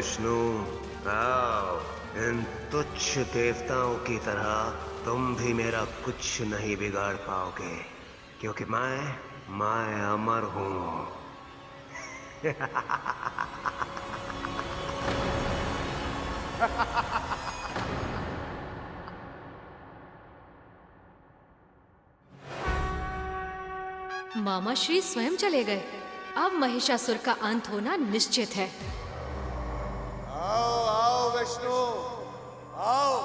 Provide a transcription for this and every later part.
विष्णु, आओ। इन तुच्छ देवताओं की तरह तुम भी मेरा कुछ नहीं बिगाड़ पाओगे, क्योंकि मैं अमर हूं। मामा श्री स्वयं चले गए। अब महिषासुर का अंत होना निश्चित है। आओ आओ विष्णु, आओ।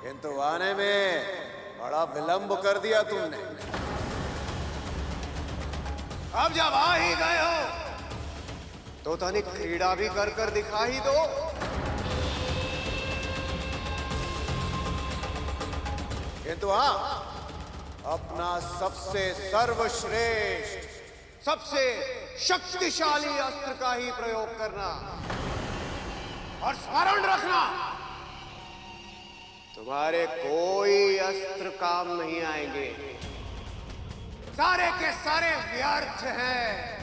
किंतु आने में बड़ा विलंब कर दिया तुमने। अब जब आ ही गए हो तो तनिक क्रीड़ा भी कर कर दिखा ही दो। किंतु हाँ, अपना सबसे सर्वश्रेष्ठ, सबसे शक्तिशाली अस्त्र का ही प्रयोग करना। और स्मरण रखना, तुम्हारे कोई अस्त्र काम नहीं आएंगे। सारे के सारे व्यर्थ हैं।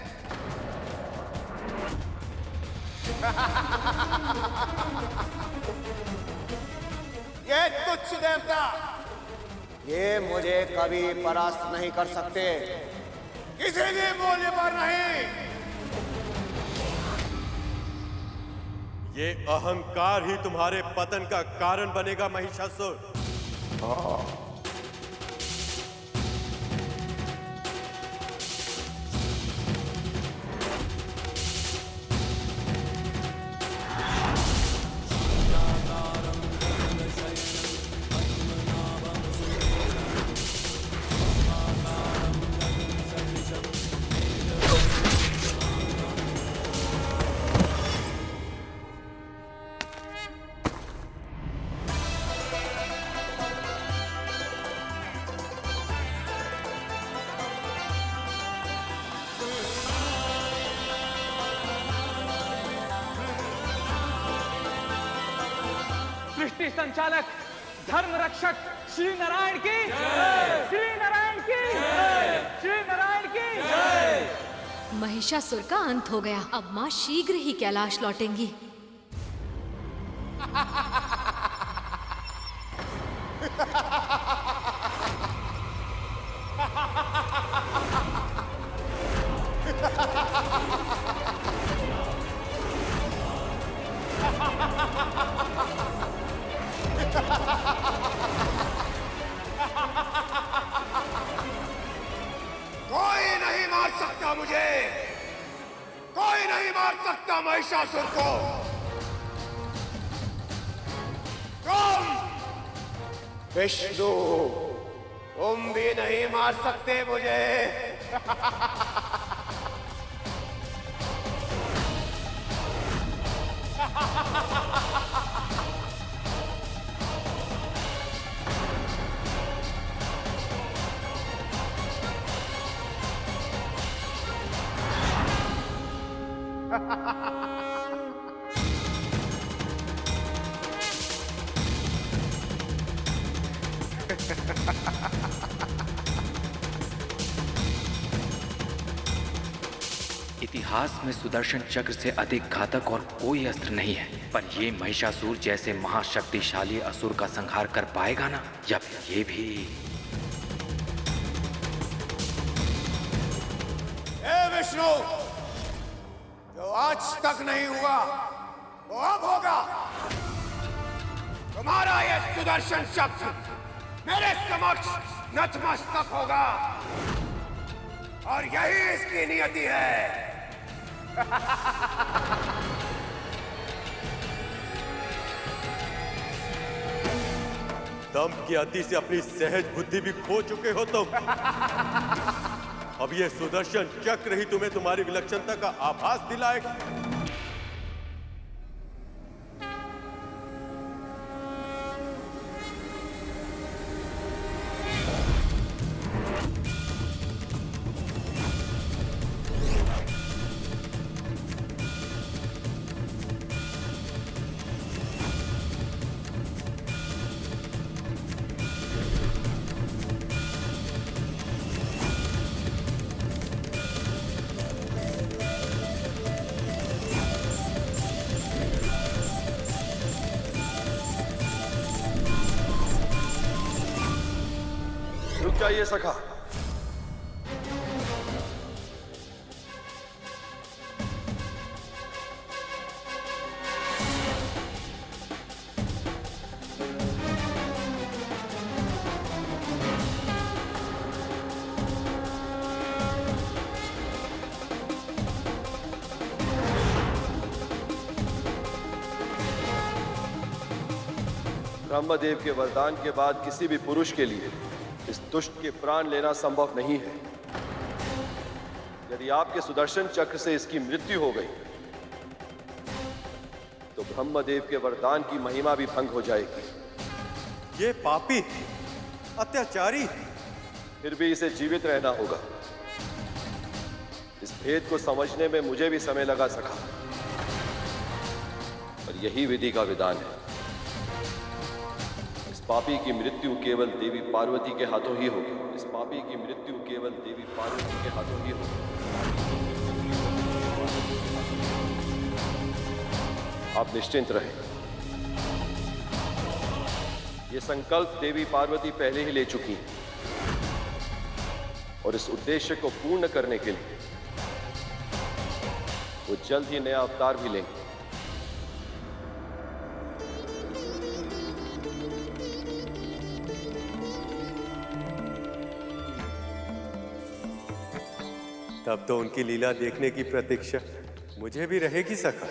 ये तुच्छ देवता, ये मुझे कभी परास्त नहीं कर सकते, किसी भी मूल्य पर नहीं। ये अहंकार ही तुम्हारे पतन का कारण बनेगा महिषासुर। सृष्टि संचालक, धर्म रक्षक श्री नारायण की जय। श्री नारायण की जय। श्री नारायण की जय। महिषासुर का अंत हो गया। अब माँ शीघ्र ही कैलाश लौटेंगी। कोई नहीं मार सकता मुझे, कोई नहीं मार सकता महिषासुर को। तुम विष्णु, तुम भी नहीं मार सकते मुझे। इतिहास में सुदर्शन चक्र से अधिक घातक और कोई अस्त्र नहीं है, पर ये महिषासुर जैसे महाशक्तिशाली असुर का संहार कर पाएगा ना, या फिर ये भी। हे विष्णु, जो आज तक नहीं हुआ वो अब होगा। तुम्हारा ये सुदर्शन चक्र मेरे समक्ष नतमस्तक होगा, और यही इसकी नियति है। दम की अति से अपनी सहज बुद्धि भी खो चुके हो तुम। अब ये सुदर्शन चक्र ही तुम्हें तुम्हारी विलक्षणता का आभास दिलाएगा। जाइए सखा। ब्रह्मदेव के वरदान के बाद किसी भी पुरुष के लिए इस दुष्ट के प्राण लेना संभव नहीं है। यदि आपके सुदर्शन चक्र से इसकी मृत्यु हो गई तो ब्रह्मदेव के वरदान की महिमा भी भंग हो जाएगी। ये पापी, अत्याचारी, फिर भी इसे जीवित रहना होगा। इस भेद को समझने में मुझे भी समय लगा सका, पर यही विधि का विधान है। इस पापी की मृत्यु केवल देवी पार्वती के हाथों ही होगी। इस पापी की मृत्यु केवल देवी पार्वती के हाथों ही होगी। आप निश्चिंत रहें। यह संकल्प देवी पार्वती पहले ही ले चुकी है और इस उद्देश्य को पूर्ण करने के लिए वो जल्द ही नया अवतार भी लेंगे। तब तो उनकी लीला देखने की प्रतीक्षा मुझे भी रहेगी सखा।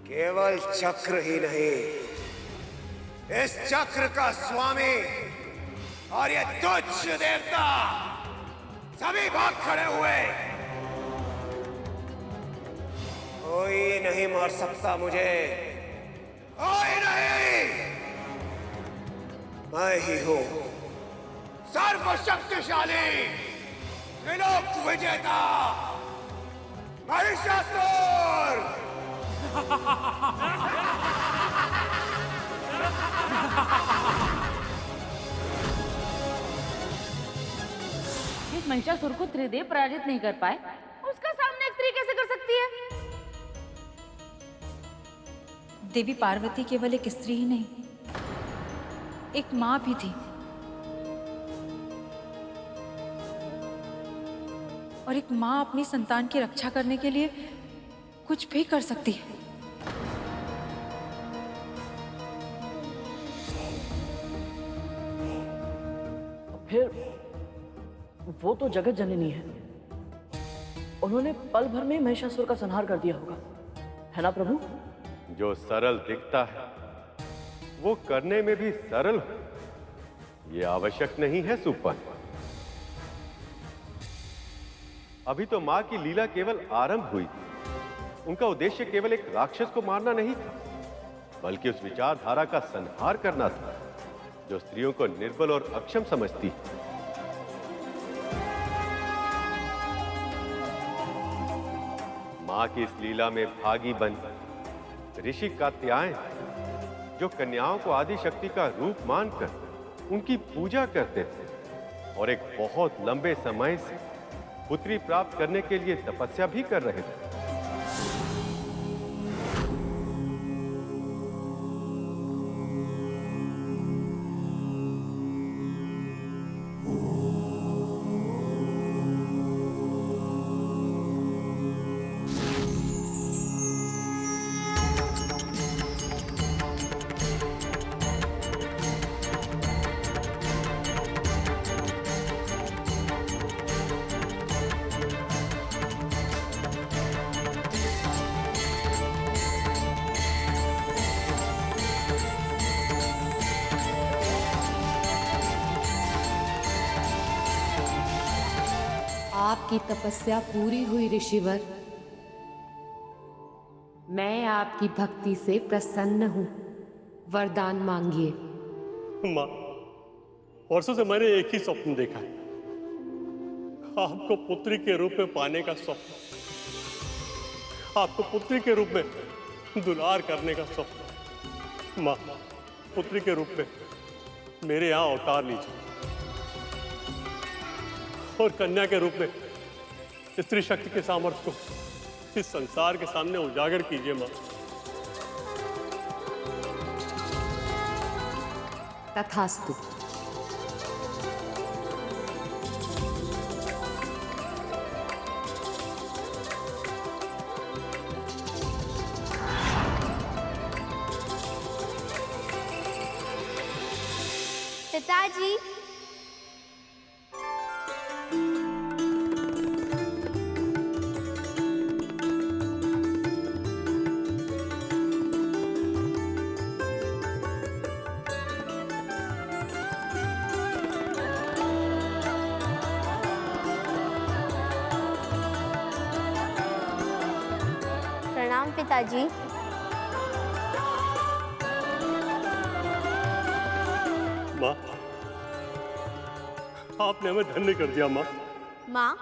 केवल चक्र ही नहीं, इस चक्र का स्वामी और ये तुच्छ देवता सभी भाग खड़े हुए। कोई नहीं मार सकता मुझे, कोई नहीं। मैं ही हूं सर्वशक्तिशाली त्रिलोक विजेता महिषासुर। इस महिषासुर को त्रिदेव पराजित नहीं कर पाए, उसका सामना एक स्त्री कैसे कर सकती है? देवी पार्वती केवल एक स्त्री ही नहीं, एक मां भी थी। और एक मां अपनी संतान की रक्षा करने के लिए कुछ भी कर सकती है। फिर वो तो जगत जननी है, उन्होंने पल भर में महिषासुर का संहार कर दिया होगा, है ना प्रभु? जो सरल दिखता है वो करने में भी सरल हो, ये आवश्यक नहीं है सुपन। अभी तो मां की लीला केवल आरंभ हुई थी। उनका उद्देश्य केवल एक राक्षस को मारना नहीं था, बल्कि उस विचारधारा का संहार करना था जो स्त्रियों को निर्बल और अक्षम समझती है। मां की इस लीला में भागी बन ऋषि कात्यायन, जो कन्याओं को आदि शक्ति का रूप मानकर उनकी पूजा करते थे और एक बहुत लंबे समय से पुत्री प्राप्त करने के लिए तपस्या भी कर रहे थे। आपकी तपस्या पूरी हुई ऋषिवर। मैं आपकी भक्ति से प्रसन्न हूं। वरदान मांगिए। माँ, वर्षों से मैंने एक ही स्वप्न देखा है, आपको पुत्री के रूप में पाने का स्वप्न, आपको पुत्री के रूप में दुलार करने का स्वप्न। माँ, पुत्री के रूप में मेरे यहाँ अवतार लीजिए और कन्या के रूप में स्त्री शक्ति के सामर्थ्य को इस संसार के सामने उजागर कीजिए। माँ, तथास्तु। पिताजी, प्रणाम पिताजी। माँ, आपने हमें धन्य कर दिया। माँ, माँ,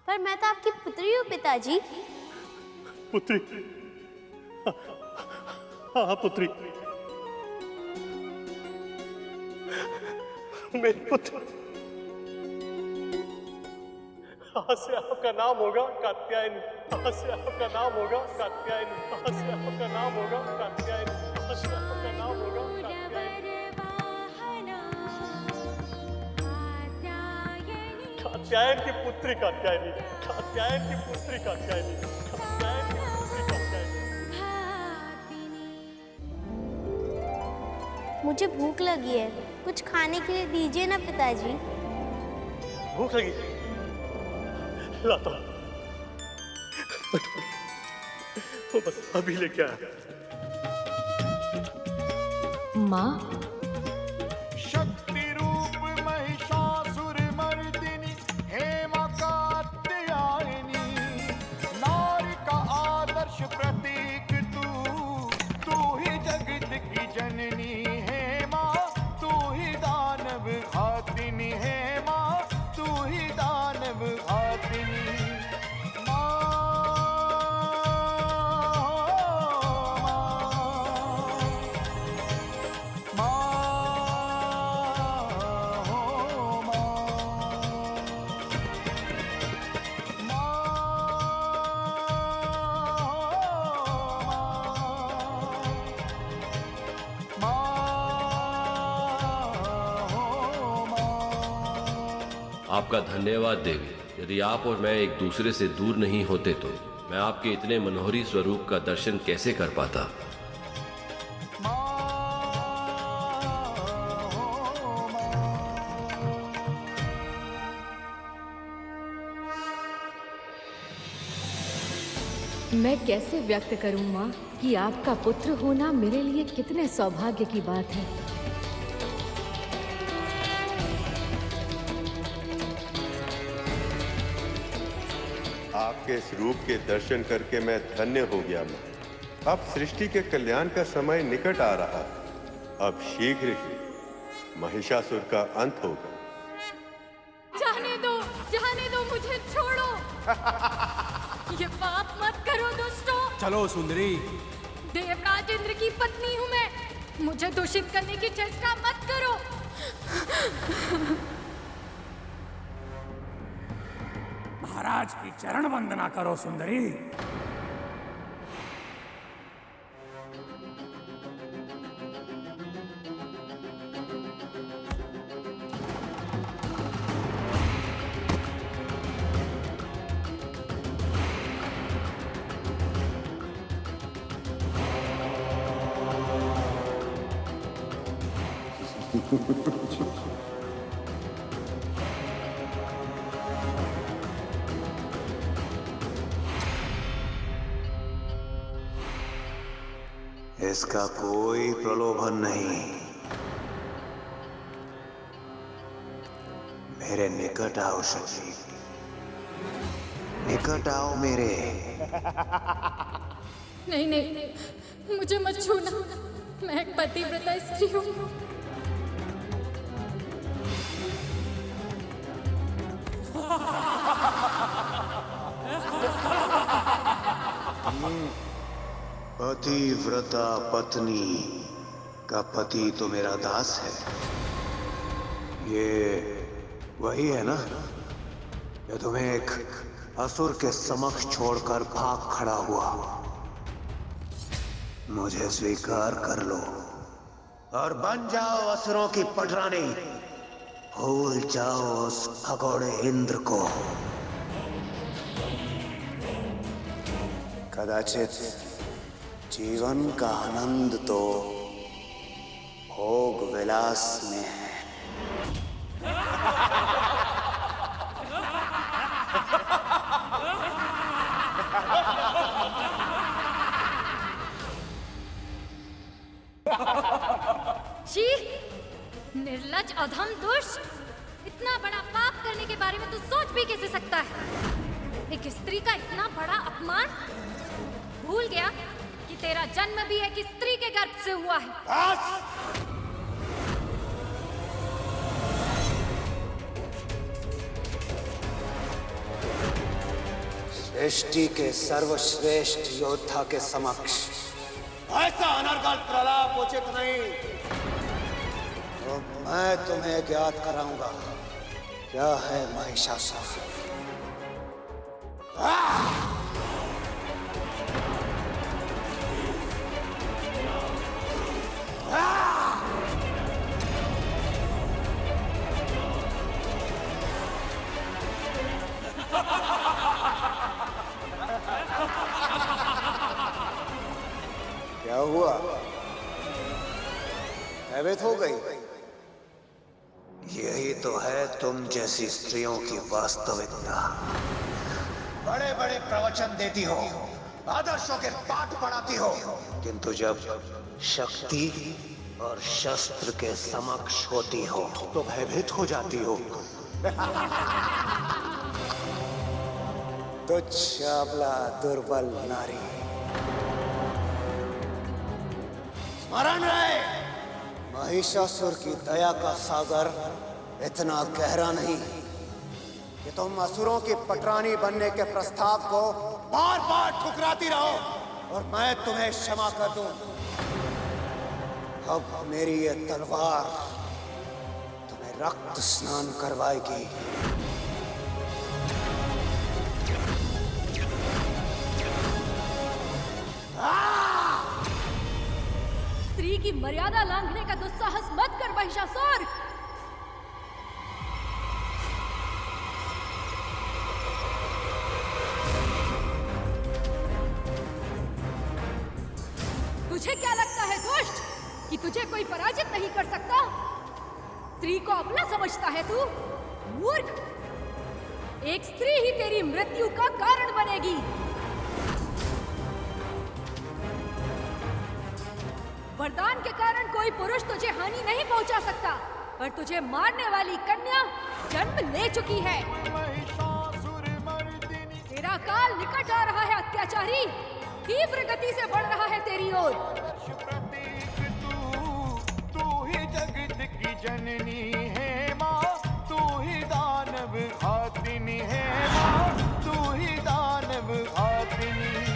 पर मैं तो आपकी पुत्री हूँ पिताजी। पुत्री? हाँ पुत्री, मेरी पुत्री। आज से आपका नाम होगा कात्यायनी। आज से आपका नाम होगा कात्यायनी। आज से आपका नाम होगा कात्यायनी। आज से आपका नाम होगा कात्यायनी। कात्यायन की पुत्री कात्यायनी। कात्यायन की पुत्री कात्यायनी। कात्यायन की पुत्री कात्यायनी। मुझे भूख लगी है, कुछ खाने के लिए दीजिए ना पिताजी। भूख लगी? लाता हूं। बस अभी लेके आया। माँ, शक्ति रूप महिषासुर मर्दिनी हेमा कात्यायनी, नारी का आदर्श प्रतीक तू ही जगत की जननी हेमा, तू ही दानव घातिनी हेमा, तू ही दानव घातिनी। आपका धन्यवाद देवी। यदि आप और मैं एक दूसरे से दूर नहीं होते तो मैं आपके इतने मनोहरी स्वरूप का दर्शन कैसे कर पाता। मैं कैसे व्यक्त करूं माँ कि आपका पुत्र होना मेरे लिए कितने सौभाग्य की बात है। आपके इस रूप के दर्शन करके मैं धन्य हो गया माँ। अब सृष्टि के कल्याण का समय निकट आ रहा है। अब शीघ्र ही महिषासुर का अंत होगा। जाने दो मुझे, छोड़ो। ये पाप मत करो दुष्टों। चलो सुंदरी। देवराज इंद्र की पत्नी हूँ मैं, मुझे दूषित करने की चेष्टा मत करो। महाराज की चरण वंदना करो सुंदरी। इसका कोई प्रलोभन नहीं। मेरे निकट आओ शक्ति, निकट आओ मेरे। नहीं, मुझे मत छूना। मैं एक पतिव्रता स्त्री हूँ। पतिव्रता पत्नी का पति तो मेरा दास है। ये वही है ना जो तुम्हें एक असुर के समक्ष छोड़कर भाग खड़ा हुआ। मुझे स्वीकार कर लो और बन जाओ असुरों की पटरानी। भूल जाओ उस भगोड़े इंद्र को। कदाचित जीवन का आनंद तो भोग विलास में है। छी! निर्लज्ज अधम दुष्ट! इतना बड़ा पाप करने के बारे में तू सोच भी कैसे सकता है? एक स्त्री का इतना बड़ा अपमान! भूल गया कि तेरा जन्म भी एक स्त्री के गर्भ से हुआ है। सृष्टि के सर्वश्रेष्ठ योद्धा के समक्ष ऐसा अनर्गल प्रलाप उचित नहीं। तो मैं तुम्हें ज्ञात कराऊंगा क्या है महिषासुर। क्या हुआ? भयभीत हो गई? यही तो है तुम जैसी स्त्रियों की वास्तविकता। बड़े बड़े प्रवचन देती हो, आदर्शों के पाठ पढ़ाती हो, किंतु जब शक्ति और शस्त्र के समक्ष होती हो तो भयभीत हो जाती हो। तुच्छ अबला दुर्बल नारी। स्मरण रहे, महिषासुर की दया का सागर इतना गहरा नहीं कि तुम असुरों की पटरानी बनने के प्रस्ताव को बार बार ठुकराती रहो और मैं तुम्हें क्षमा कर दूं। अब मेरी ये तलवार तुम्हें रक्त स्नान करवाएगी। स्त्री की मर्यादा लांघने का दुस्साहस मत कर महिषासुर। तुझे क्या लगता है दुष्ट कि तुझे कोई पराजित नहीं कर सकता? स्त्री को अबला समझता है तू? मूर्ख! एक स्त्री ही तेरी मृत्यु का कारण बनेगी। वरदान के कारण कोई पुरुष तुझे हानि नहीं पहुंचा सकता, पर तुझे मारने वाली कन्या जन्म ले चुकी है। तेरा काल निकट आ रहा है अत्याचारी, तीव्र गति से बढ़ रहा है तेरी ओर। तू ही जगत की जननी है माँ, तू ही दानव घातिनी है माँ, तू ही दानव घातिनी